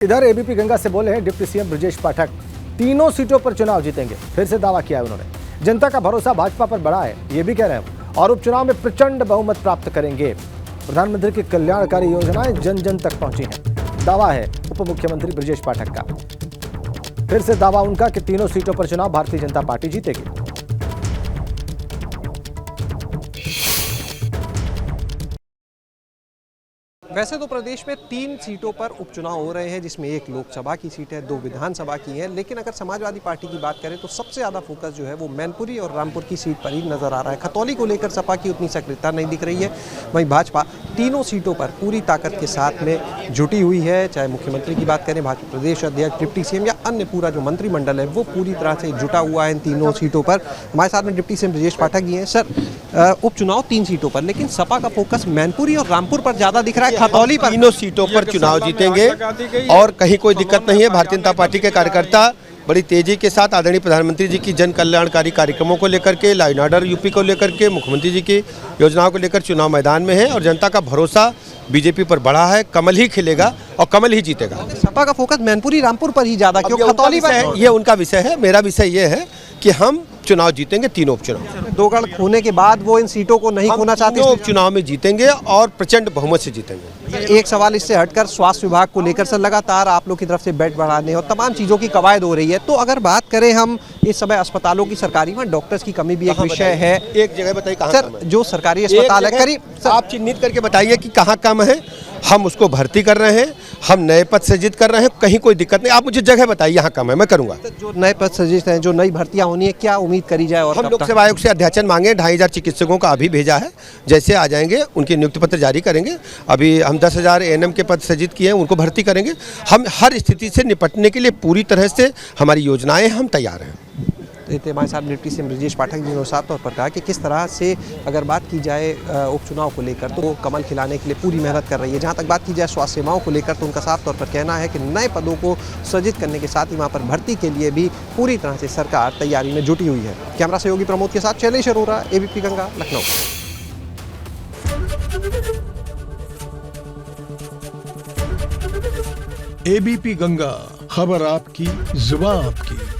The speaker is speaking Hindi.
इधर एबीपी गंगा से बोले हैं डिप्टी सीएम ब्रजेश पाठक, तीनों सीटों पर चुनाव जीतेंगे। फिर से दावा किया है उन्होंने। जनता का भरोसा भाजपा पर बढ़ा है, ये भी कह रहे हैं, और उपचुनाव में प्रचंड बहुमत प्राप्त करेंगे। प्रधानमंत्री की कल्याणकारी योजनाएं जन जन तक पहुंची हैं, दावा है उप मुख्यमंत्री ब्रजेश पाठक का। फिर से दावा उनका कि तीनों सीटों पर चुनाव भारतीय जनता पार्टी जीतेगी। वैसे तो प्रदेश में 3 सीटों पर उपचुनाव हो रहे हैं, जिसमें एक लोकसभा की सीट है, 2 विधानसभा की है। लेकिन अगर समाजवादी पार्टी की बात करें तो सबसे ज़्यादा फोकस जो है वो मैनपुरी और रामपुर की सीट पर ही नजर आ रहा है। खतौली को लेकर सपा की उतनी सक्रियता नहीं दिख रही है। वहीं भाजपा तीनों सीटों पर पूरी ताकत के साथ में जुटी हुई है। चाहे मुख्यमंत्री की बात करें, भाजपा प्रदेश अध्यक्ष, डिप्टी सीएम या अन्य पूरा जो मंत्रिमंडल है वो पूरी तरह से जुटा हुआ है इन तीनों सीटों पर। हमारे साथ में डिप्टी सीएम ब्रजेश पाठक जी हैं। सर, उपचुनाव 3 सीटों पर, लेकिन सपा का फोकस मैनपुरी और रामपुर पर ज़्यादा दिख रहा है। खतौली पर तीनों सीटों पर चुनाव जीतेंगे और कहीं कोई दिक्कत नहीं है। भारतीय जनता पार्टी के कार्यकर्ता बड़ी तेजी के साथ आदरणीय प्रधानमंत्री जी की जन कल्याणकारी कार्यक्रमों को लेकर के, लॉ एंड ऑर्डर यूपी को लेकर के, मुख्यमंत्री जी की योजनाओं को लेकर चुनाव मैदान में है और जनता का भरोसा बीजेपी पर बढ़ा है। कमल ही खिलेगा और कमल ही जीतेगा। सपा का फोकस मैनपुरी रामपुर पर ही ज्यादा क्यों? खतौली पर है, ये उनका विषय है। मेरा विषय ये है कि हम चुनाव जीतेंगे, तीनों उपचुनाव। 2 गढ़ खोने के बाद वो इन सीटों को नहीं खोना चाहते। उपचुनाव में जीतेंगे और प्रचंड बहुमत से जीतेंगे। एक सवाल इससे हटकर स्वास्थ्य विभाग को लेकर सर लगातार आप लोग की तरफ से बेड बढ़ाने और तमाम चीजों की कवायद हो रही है, तो अगर बात करें हम इस समय अस्पतालों की सरकारी में डॉक्टर्स की कमी भी एक विषय है। एक जगह बताइए कहाँ सर, जो सरकारी अस्पताल है करीब आप चिन्हित करके बताइए कि कहाँ कम है। हम उसको भर्ती कर रहे हैं, हम नए पद सृजित कर रहे हैं, कहीं कोई दिक्कत नहीं। आप मुझे जगह बताइए यहाँ कम है, मैं करूँगा। जो नए पद सृजित हैं, जो नई भर्तियां होनी है, क्या उम्मीद करी जाए? और हम लोक सेवा आयोग से अध्याचन मांगे, 2500 चिकित्सकों का अभी भेजा है। जैसे आ जाएंगे उनके नियुक्ति पत्र जारी करेंगे। अभी हम 10,000 एएनएम के पद सृजित किए हैं, उनको भर्ती करेंगे। हम हर स्थिति से निपटने के लिए पूरी तरह से हमारी योजनाएं हम तैयार हैं। हमारे साथ डिप्टी सीएम ब्रजेश पाठक जी ने साफ तौर पर कहा कि किस तरह से अगर बात की जाए उपचुनाव को लेकर तो वो कमल खिलाने के लिए पूरी मेहनत कर रही है। जहां तक बात की जाए स्वास्थ्य सेवाओं को लेकर तो उनका साफ तौर पर कहना है कि नए पदों को सृजित करने के साथ ही वहां पर भर्ती के लिए भी पूरी तरह से सरकार तैयारी में जुटी हुई है। कैमरा सहयोगी प्रमोद के साथ शैलेश अरोरा, एबीपी गंगा, लखनऊ। एबीपी गंगा, खबर आपकी, जुबान आपकी।